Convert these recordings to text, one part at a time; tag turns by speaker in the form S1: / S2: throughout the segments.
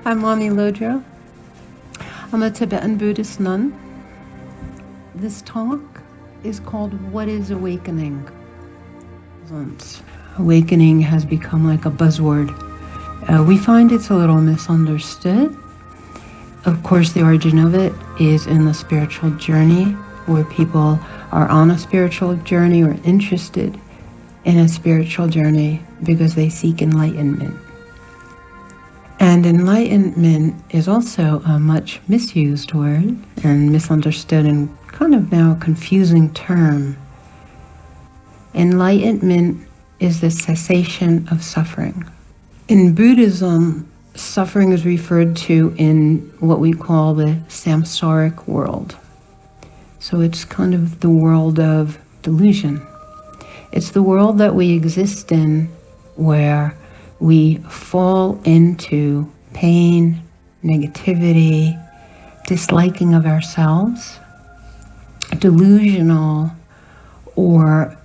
S1: I'm Mommy Lodro. I'm a Tibetan Buddhist nun. This talk is called What is Awakening? Awakening has become like a buzzword. We find it's a little misunderstood. Of course, the origin of it is in the spiritual journey, where people are on a spiritual journey or interested in a spiritual journey because they seek enlightenment. And enlightenment is also a much misused word and misunderstood and kind of now a confusing term. Enlightenment is the cessation of suffering. In Buddhism, suffering is referred to in what we call the samsaric world. So it's kind of the world of delusion. It's the world that we exist in where we fall into pain, negativity, disliking of ourselves, delusional or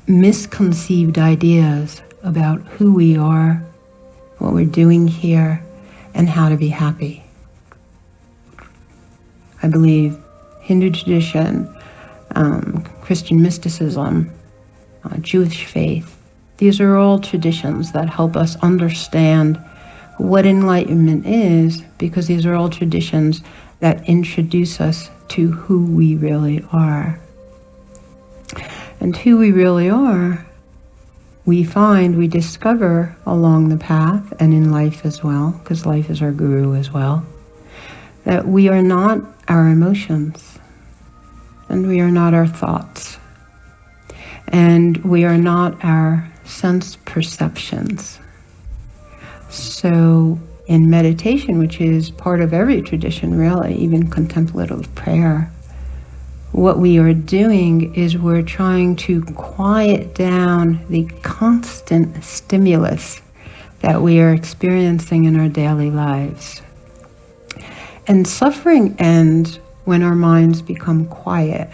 S1: misconceived ideas about who we are, what we're doing here, and how to be happy. I believe Hindu tradition, Christian mysticism, Jewish faith, these are all traditions that help us understand what enlightenment is, because these are all traditions that introduce us to who we really are. And who we really are, we discover along the path and in life as well, because life is our guru as well, that we are not our emotions, and we are not our thoughts, and we are not our sense perceptions. So in meditation, which is part of every tradition really, even contemplative prayer, what we are doing is we're trying to quiet down the constant stimulus that we are experiencing in our daily lives. And suffering ends when our minds become quiet,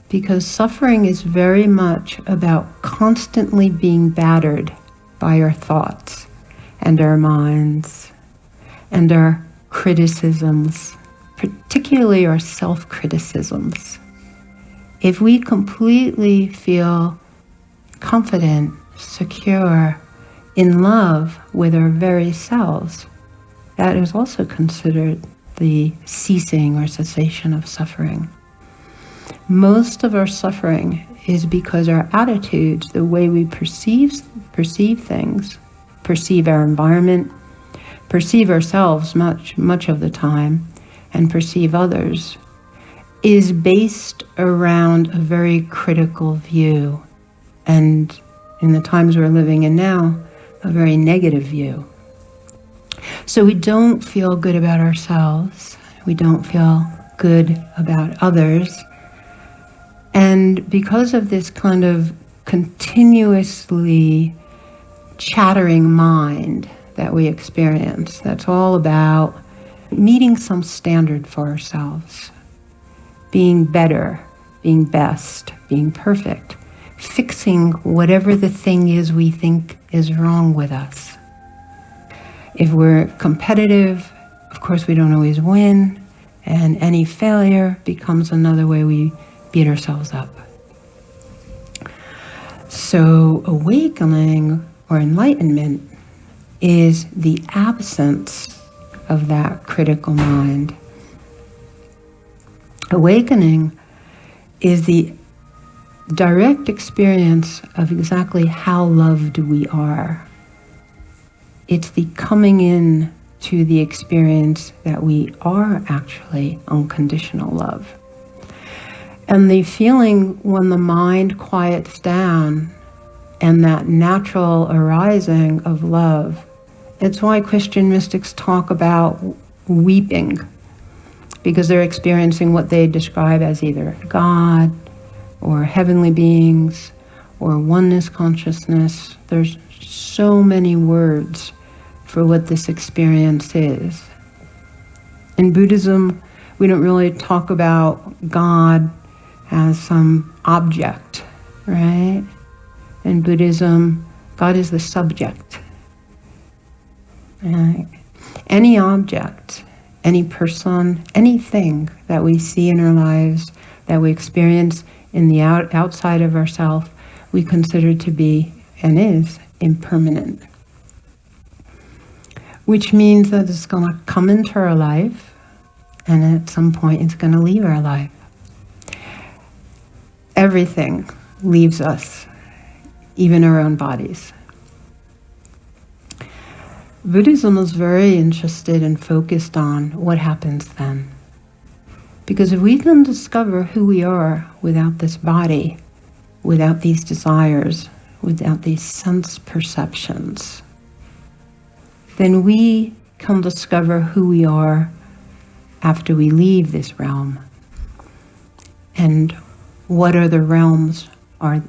S1: because suffering is very much about constantly being battered by our thoughts and our minds and our criticisms, particularly our self-criticisms. If we completely feel confident, secure, in love with our very selves, that is also considered the ceasing or cessation of suffering. Most of our suffering is because our attitudes, the way we perceive things, perceive our environment, perceive ourselves much of the time, and perceive others, is based around a very critical view, and in the times we're living in now, a very negative view. So we don't feel good about ourselves, we don't feel good about others, and because of this kind of continuously chattering mind that we experience, that's all about meeting some standard for ourselves, being better, being best, being perfect, fixing whatever the thing is we think is wrong with us. If we're competitive, of course we don't always win, and any failure becomes another way we beat ourselves up. So awakening or enlightenment is the absence of that critical mind. Awakening is the direct experience of exactly how loved we are. It's the coming in to the experience that we are actually unconditional love. And the feeling when the mind quiets down and that natural arising of love, it's why Christian mystics talk about weeping, because they're experiencing what they describe as either God or heavenly beings or oneness consciousness. There's so many words for what this experience is. In Buddhism, we don't really talk about God as some object, right? In Buddhism, God is the subject. Any object, any person, anything that we see in our lives, that we experience in the outside of ourselves, we consider to be and is impermanent. Which means that it's going to come into our life, and at some point it's going to leave our life. Everything leaves us, even our own bodies. Buddhism is very interested and focused on what happens then. Because if we can discover who we are without this body, without these desires, without these sense perceptions, then we can discover who we are after we leave this realm. And what other realms are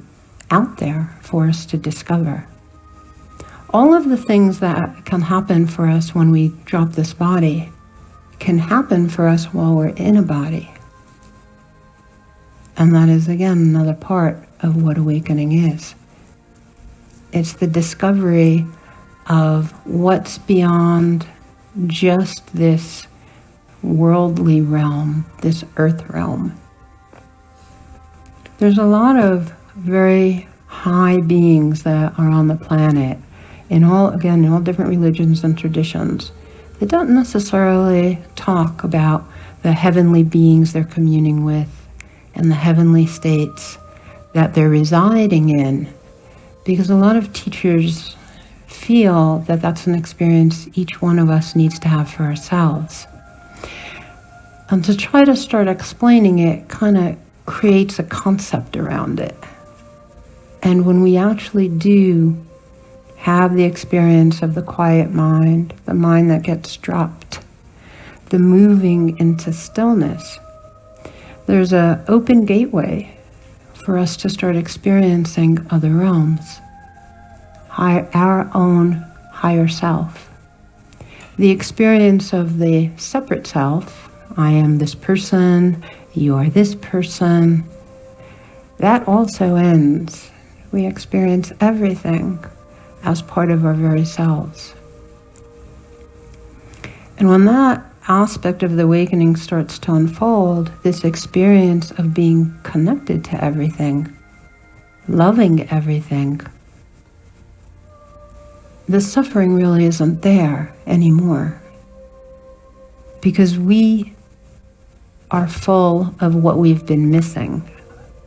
S1: out there for us to discover. All of the things that can happen for us when we drop this body can happen for us while we're in a body. And that is, again, another part of what awakening is. It's the discovery of what's beyond just this worldly realm, this earth realm. There's a lot of very high beings that are on the planet, in all different religions and traditions. They don't necessarily talk about the heavenly beings they're communing with and the heavenly states that they're residing in, because a lot of teachers feel that that's an experience each one of us needs to have for ourselves. And to try to start explaining it kind of creates a concept around it. And when we actually do have the experience of the quiet mind, the mind that gets dropped, the moving into stillness, there's an open gateway for us to start experiencing other realms, our own higher self. The experience of the separate self, I am this person, you are this person, that also ends. We experience everything as part of our very selves. And when that aspect of the awakening starts to unfold, this experience of being connected to everything, loving everything, the suffering really isn't there anymore. Because we are full of what we've been missing.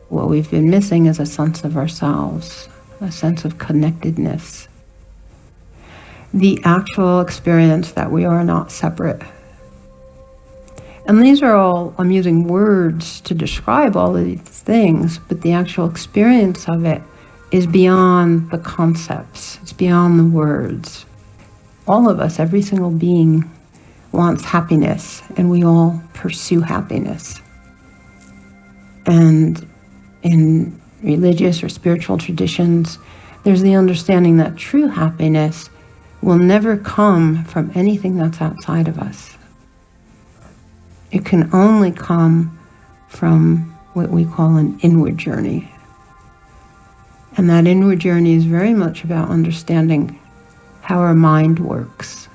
S1: What we've been missing is a sense of ourselves, a sense of connectedness. The actual experience that we are not separate. And these are all, I'm using words to describe all of these things, but the actual experience of it is beyond the concepts. It's beyond the words. All of us, every single being, wants happiness, and we all pursue happiness. And in religious or spiritual traditions, there's the understanding that true happiness will never come from anything that's outside of us. It can only come from what we call an inward journey. And that inward journey is very much about understanding how our mind works.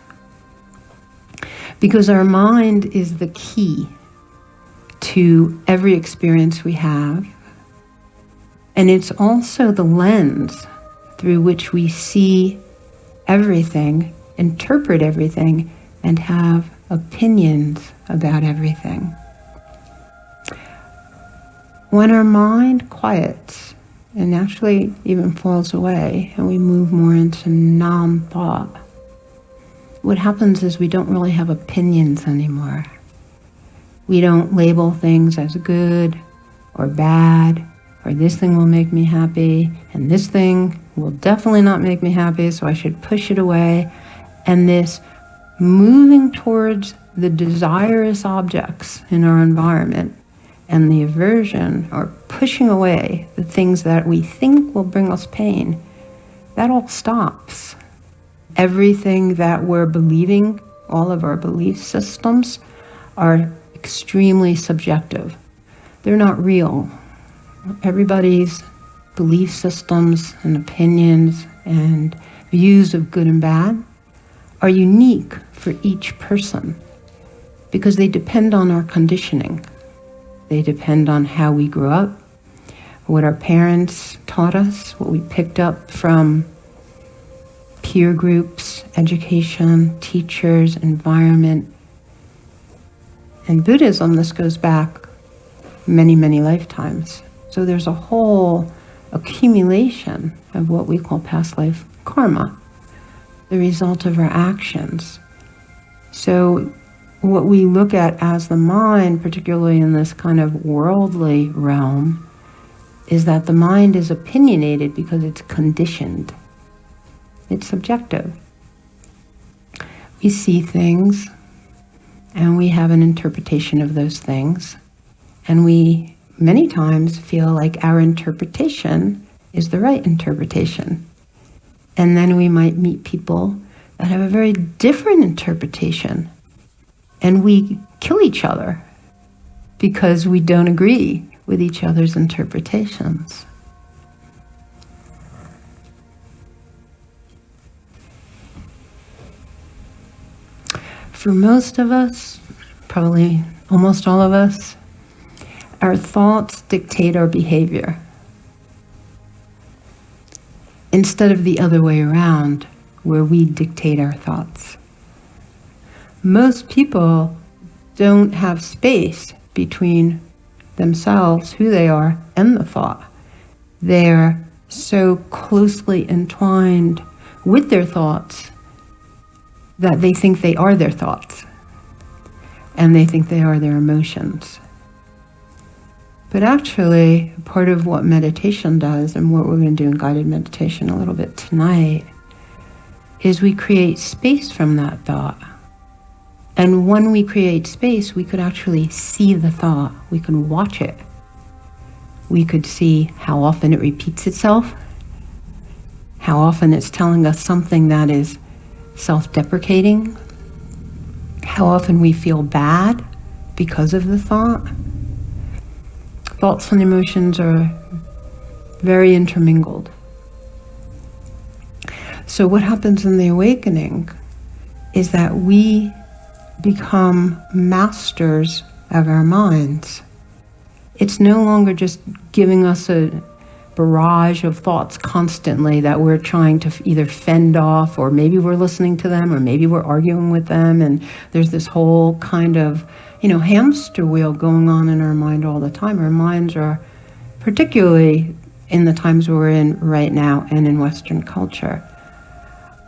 S1: Because our mind is the key to every experience we have. And it's also the lens through which we see everything, interpret everything, and have opinions about everything. When our mind quiets and actually even falls away and we move more into non-thought, what happens is we don't really have opinions anymore. We don't label things as good or bad, or this thing will make me happy, and this thing will definitely not make me happy, so I should push it away. And this moving towards the desirous objects in our environment and the aversion or pushing away the things that we think will bring us pain, that all stops. Everything that we're believing, all of our belief systems, are extremely subjective. They're not real. Everybody's belief systems and opinions and views of good and bad are unique for each person because they depend on our conditioning. They depend on how we grew up, what our parents taught us, what we picked up from peer groups, education, teachers, environment. In Buddhism, this goes back many, many lifetimes. So there's a whole accumulation of what we call past life karma, the result of our actions. So what we look at as the mind, particularly in this kind of worldly realm, is that the mind is opinionated because it's conditioned. It's subjective. We see things and we have an interpretation of those things, and we many times feel like our interpretation is the right interpretation. And then we might meet people that have a very different interpretation, and we kill each other because we don't agree with each other's interpretations. For most of us, probably almost all of us, our thoughts dictate our behavior instead of the other way around, where we dictate our thoughts. Most people don't have space between themselves, who they are, and the thought. They're so closely entwined with their thoughts that they think they are their thoughts, and they think they are their emotions. But actually, part of what meditation does, and what we're going to do in guided meditation a little bit tonight, is we create space from that thought. And when we create space, we could actually see the thought. We could watch it. We could see how often it repeats itself, how often it's telling us something that is self-deprecating, how often we feel bad because of the thought. Thoughts and emotions are very intermingled. So what happens in the awakening is that we become masters of our minds. It's no longer just giving us a barrage of thoughts constantly that we're trying to either fend off, or maybe we're listening to them, or maybe we're arguing with them, and there's this whole kind of hamster wheel going on in our mind all the time. Our minds are, particularly in the times we're in right now and in Western culture,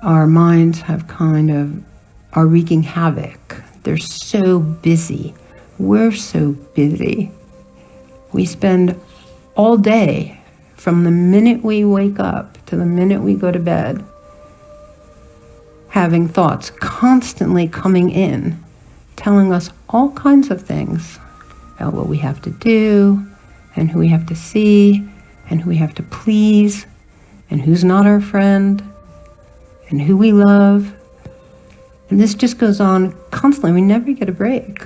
S1: our minds are wreaking havoc. They're so busy. We're so busy. We spend all day, from the minute we wake up to the minute we go to bed, having thoughts constantly coming in, telling us all kinds of things about what we have to do, and who we have to see, and who we have to please, and who's not our friend, and who we love. And this just goes on constantly. We never get a break.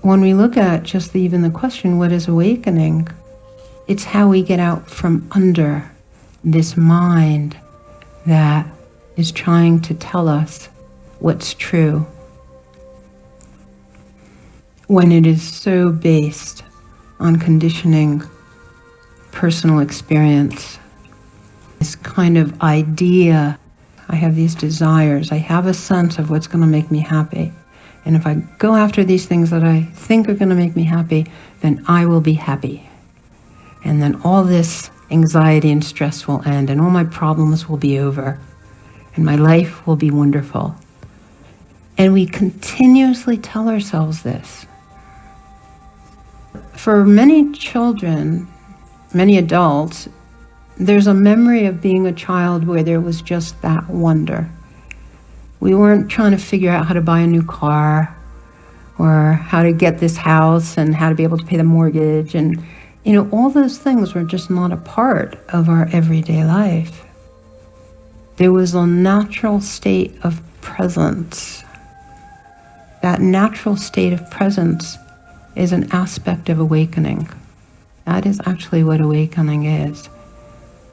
S1: When we look at just even the question, what is awakening? It's how we get out from under this mind that is trying to tell us what's true, when it is so based on conditioning, personal experience, this kind of idea. I have these desires, I have a sense of what's going to make me happy, and if I go after these things that I think are going to make me happy, then I will be happy, and then all this anxiety and stress will end, and all my problems will be over, and my life will be wonderful. And we continuously tell ourselves this. For many children, many adults, there's a memory of being a child where there was just that wonder. We weren't trying to figure out how to buy a new car, or how to get this house, and how to be able to pay the mortgage, and all those things were just not a part of our everyday life. There was a natural state of presence. That natural state of presence is an aspect of awakening. That is actually what awakening is.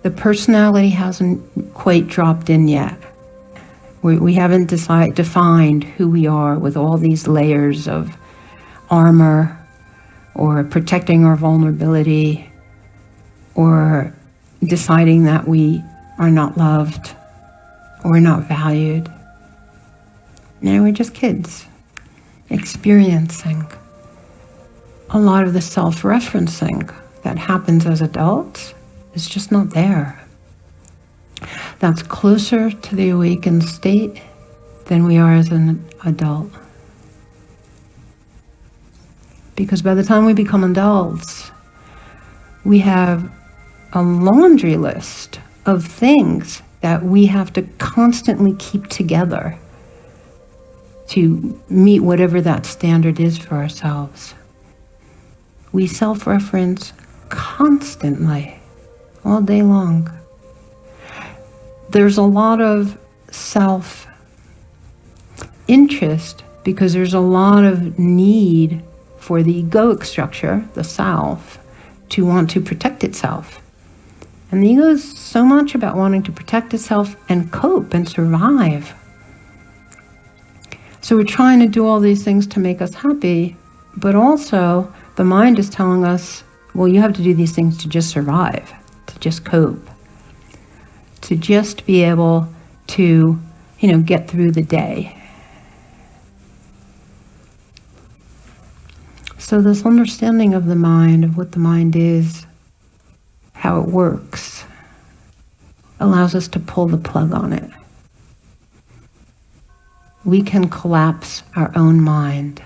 S1: The personality hasn't quite dropped in yet. We haven't defined who we are with all these layers of armor, or protecting our vulnerability, or deciding that we are not loved or not valued. Now we're just kids, experiencing a lot of the self-referencing that happens as adults is just not there. That's closer to the awakened state than we are as an adult. Because by the time we become adults, we have a laundry list of things that we have to constantly keep together to meet whatever that standard is for ourselves. We self-reference constantly, all day long. There's a lot of self-interest because there's a lot of need for the egoic structure, the self, to want to protect itself. And the ego is so much about wanting to protect itself and cope and survive. So we're trying to do all these things to make us happy, but also the mind is telling us, well, you have to do these things to just survive, to just cope, to just be able to, get through the day. So this understanding of the mind, of what the mind is, how it works, allows us to pull the plug on it. We can collapse our own mind.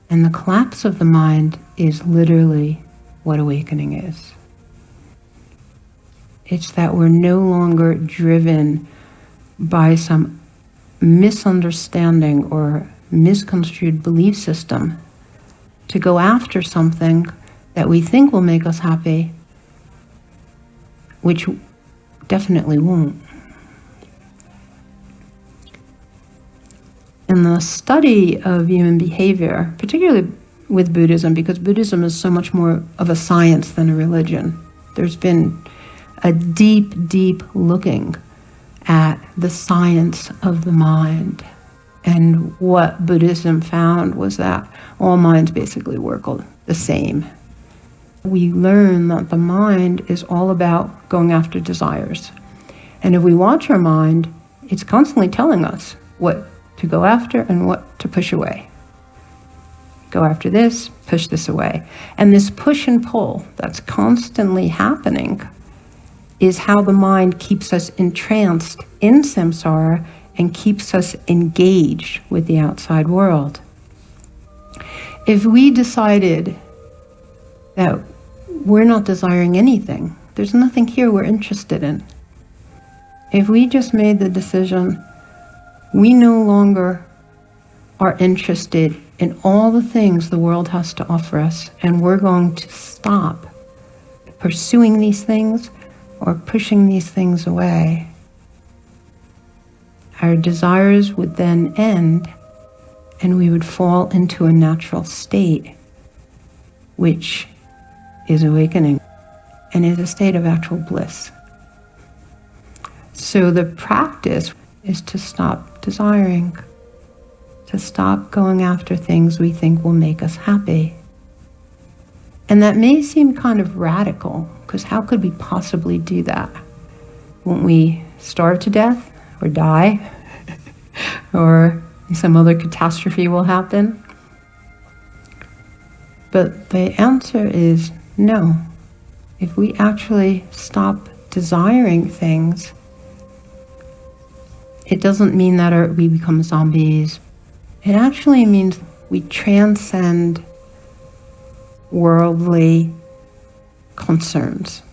S1: And the collapse of the mind is literally what awakening is. It's that we're no longer driven by some misunderstanding or misconstrued belief system to go after something that we think will make us happy, which definitely won't. In the study of human behavior, particularly with Buddhism, because Buddhism is so much more of a science than a religion, there's been a deep, deep looking at the science of the mind. And what Buddhism found was that all minds basically work the same. We learn that the mind is all about going after desires. And if we watch our mind, it's constantly telling us what to go after and what to push away. Go after this, push this away. And this push and pull that's constantly happening is how the mind keeps us entranced in samsara and keeps us engaged with the outside world. If we decided that we're not desiring anything, there's nothing here we're interested in. If we just made the decision, we no longer are interested in all the things the world has to offer us, and we're going to stop pursuing these things or pushing these things away. Our desires would then end, and we would fall into a natural state, which is awakening and is a state of actual bliss. So the practice is to stop desiring, to stop going after things we think will make us happy. And that may seem kind of radical, because how could we possibly do that? Won't we starve to death or die? Or some other catastrophe will happen? But the answer is no. If we actually stop desiring things, it doesn't mean that we become zombies. It actually means we transcend worldly concerns.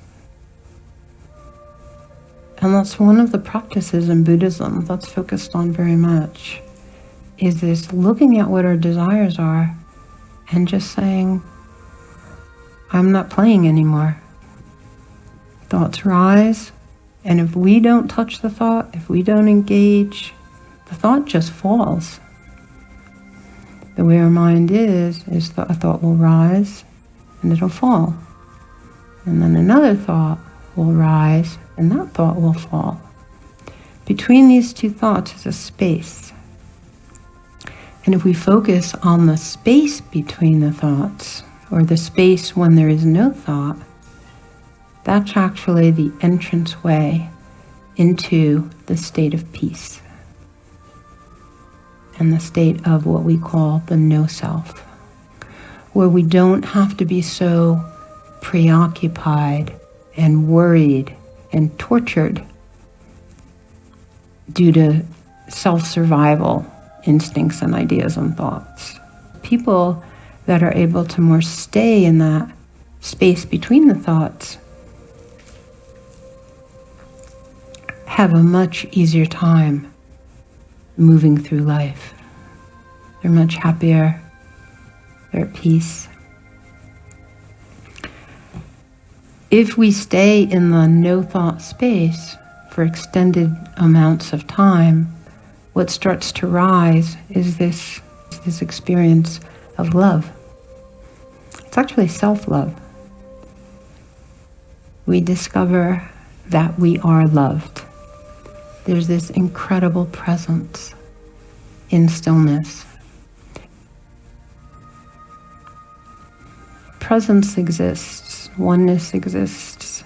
S1: And that's one of the practices in Buddhism that's focused on very much, is this looking at what our desires are and just saying, I'm not playing anymore. Thoughts rise, and if we don't touch the thought, if we don't engage, the thought just falls. The way our mind is that a thought will rise and it'll fall. And then another thought will rise, and that thought will fall. Between these two thoughts is a space. And if we focus on the space between the thoughts, or the space when there is no thought, that's actually the entranceway into the state of peace and the state of what we call the no self, where we don't have to be so preoccupied and worried and tortured due to self-survival instincts and ideas and thoughts. People that are able to more stay in that space between the thoughts have a much easier time moving through life. They're much happier. They're at peace. If we stay in the no-thought space for extended amounts of time, what starts to rise is this experience of love. It's actually self-love. We discover that we are loved. There's this incredible presence in stillness. Presence exists. Oneness exists.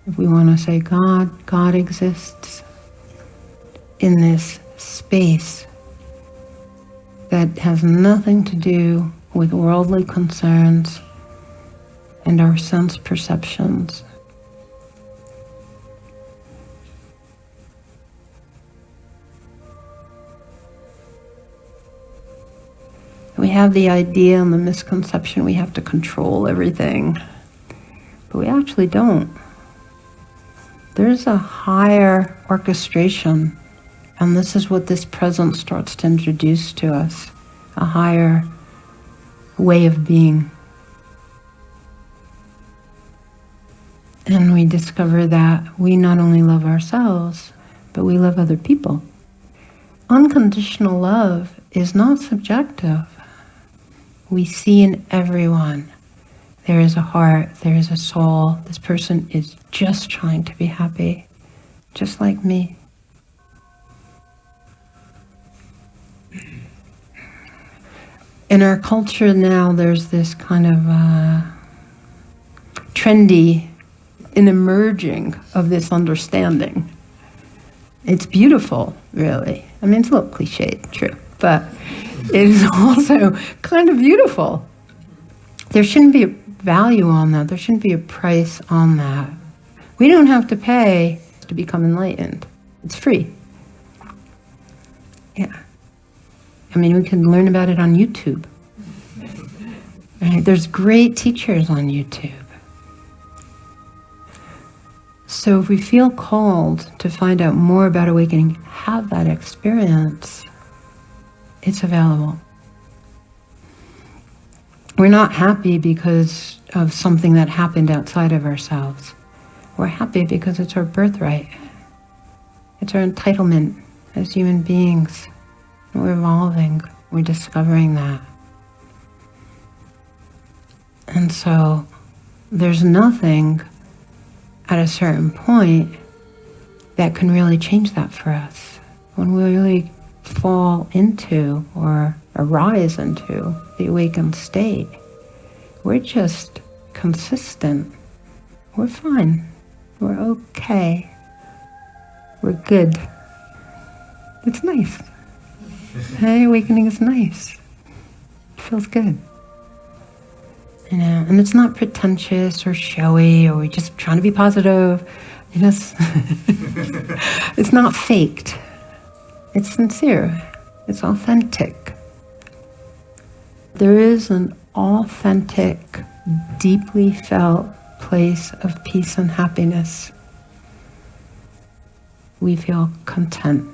S1: If we want to say God, God exists in this space that has nothing to do with worldly concerns and our sense perceptions. We have the idea and the misconception we have to control everything, but we actually don't. There's a higher orchestration, and this is what this presence starts to introduce to us, a higher way of being. And we discover that we not only love ourselves, but we love other people. Unconditional love is not subjective. We see in everyone, there is a heart, there is a soul. This person is just trying to be happy, just like me. In our culture now, there's this kind of trendy in emerging of this understanding. It's beautiful, really. I mean, it's a little cliched, true, but it is also kind of beautiful. There shouldn't be a value on that. There shouldn't be a price on that. We don't have to pay to become enlightened. It's free. Yeah. I mean, we can learn about it on YouTube. Right? There's great teachers on YouTube. So if we feel called to find out more about awakening, have that experience, it's available. We're not happy because of something that happened outside of ourselves. We're happy because it's our birthright. It's our entitlement as human beings. We're evolving. We're discovering that. And so there's nothing at a certain point that can really change that for us. When we really fall into or arise into the awakened state, we're just consistent. We're fine. We're okay. We're good. It's nice. Hey, awakening is nice. It feels good. You know, and it's not pretentious or showy or we're just trying to be positive. You know, it's not faked. It's sincere. It's authentic. There is an authentic, deeply felt place of peace and happiness. We feel content.